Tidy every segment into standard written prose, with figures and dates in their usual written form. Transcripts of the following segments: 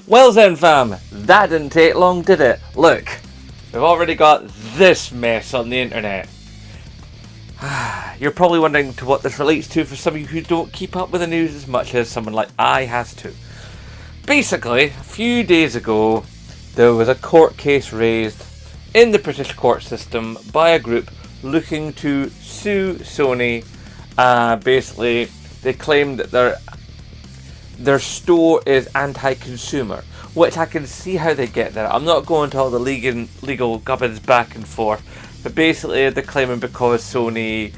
Well ZenFam, that didn't take long, did it? Look, we've already got this mess on the internet. You're probably wondering to what this relates to for some of you who don't keep up with the news as much as someone like I has to. Basically, a few days ago, there was a court case raised in the British court system by a group looking to sue Sony. Basically, they claim that their store is anti-consumer, which I can see how they get there. I'm not going to all the legal gubbins back and forth, but basically they're claiming because Sony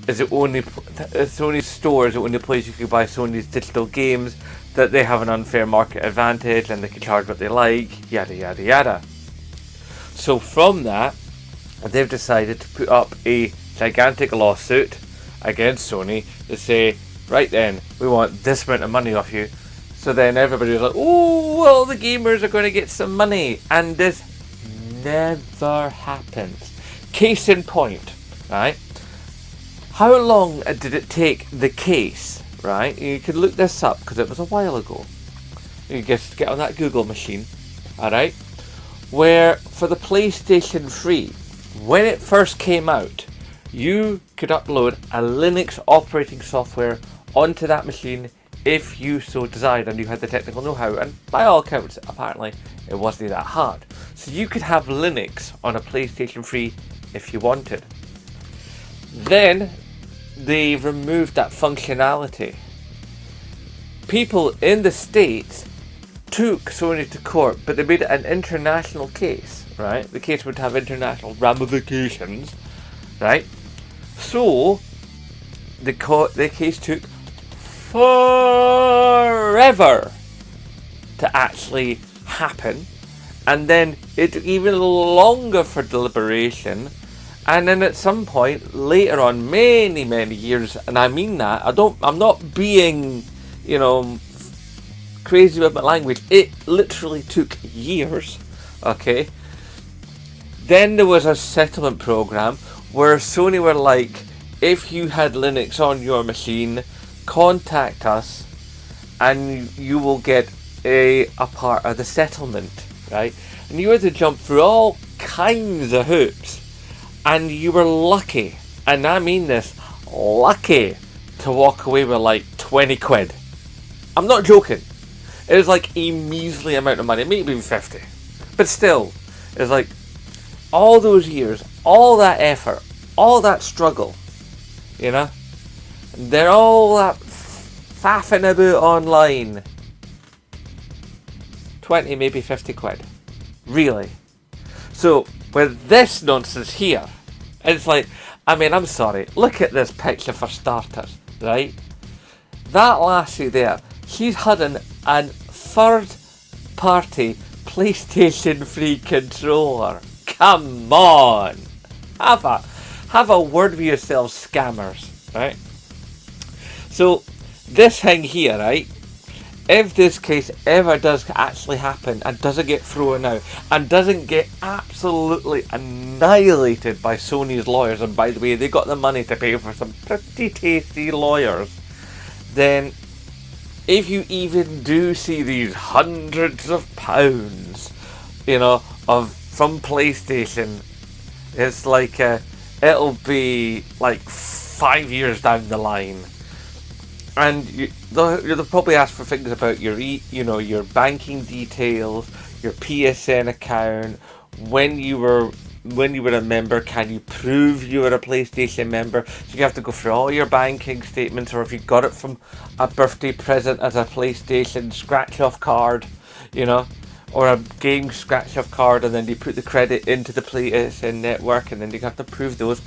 is the only Sony's store is the only place you can buy Sony's digital games, that they have an unfair market advantage and they can charge what they like, yada yada yada. So from that, they've decided to put up a gigantic lawsuit against Sony to say, right then, we want this amount of money off you. So then everybody's like, oh, well, the gamers are going to get some money. And this never happens. Case in point, right? How long did it take the case, right? You can look this up because it was a while ago. You just get on that Google machine, alright? Where for the PlayStation 3, when it first came out, you could upload a Linux operating software onto that machine if you so desired and you had the technical know-how, and by all accounts apparently it wasn't that hard. So you could have Linux on a PlayStation 3 if you wanted. Then they removed that functionality. People in the States took Sony to court, but they made it an international case, right? The case would have international ramifications, right? So the case took forever to actually happen, and then it took even longer for deliberation, and then at some point later on, many years, and I mean that, I'm not being, crazy with my language, it literally took years, okay? Then there was a settlement program where Sony were like, if you had Linux on your machine, contact us and you will get a part of the settlement, right? And you had to jump through all kinds of hoops, and you were lucky, and I mean this, lucky, to walk away with like 20 quid. I'm not joking. It was like a measly amount of money, maybe even 50, but still, it's like all those years, all that effort, all that struggle, they're all that faffing about online. 20, maybe 50 quid. Really? So, with this nonsense here, it's like, I'm sorry, look at this picture for starters, right? That lassie there, she's had a third party PlayStation 3 controller. Come on! Have a word with yourselves, scammers, right? So, this thing here, right? If this case ever does actually happen and doesn't get thrown out and doesn't get absolutely annihilated by Sony's lawyers, and by the way, they got the money to pay for some pretty tasty lawyers, then if you even do see these hundreds of pounds, from PlayStation, it's like it'll be like 5 years down the line, and they'll probably ask for things about your your banking details, your PSN account, when you were a member, can you prove you were a PlayStation member? So you have to go through all your banking statements, or if you got it from a birthday present as a PlayStation scratch-off card, or a game scratch-off card, and then you put the credit into the PlayStation network, and then you have to prove those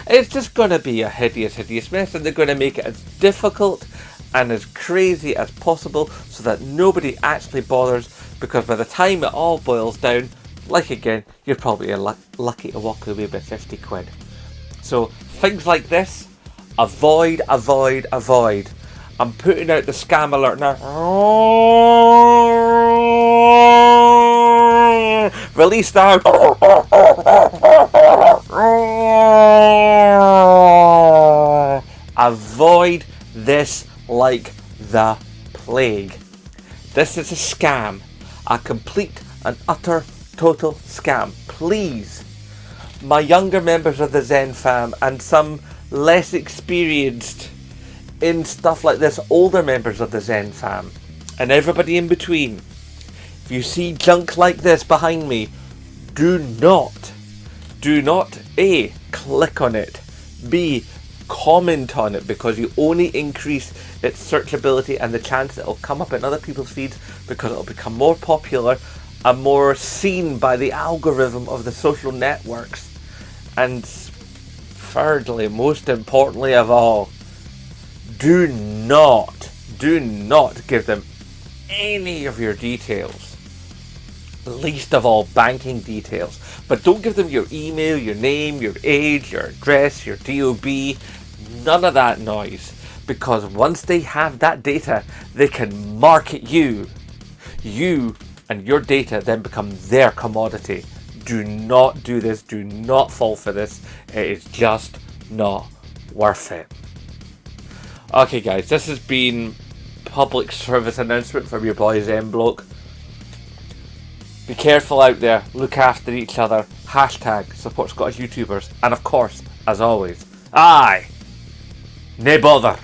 It's just going to be a hideous mess, and they're going to make it as difficult and as crazy as possible so that nobody actually bothers, because by the time it all boils down, like again, you're probably lucky to walk away with 50 quid. So things like this, avoid. I'm putting out the scam alert now. Release now. Avoid this like the plague. This is a scam. a complete and utter total scam. Please, my younger members of the ZenFam and some less experienced in stuff like this, older members of the ZenFam, and everybody in between, if you see junk like this behind me, do not A, click on it, B, comment on it, because you only increase its searchability and the chance that it'll come up in other people's feeds, because it'll become more popular and more seen by the algorithm of the social networks. And thirdly, most importantly of all, do not give them any of your details, least of all banking details. But don't give them your email, your name, your age, your address, your DOB, none of that noise, because once they have that data, they can market you and your data then become their commodity. Do not do this, do not fall for this, it is just not worth it. Okay guys, this has been public service announcement from your boy ZenBloke. Be careful out there, look after each other, hashtag support Scottish YouTubers, and of course, as always, aye, nae bother.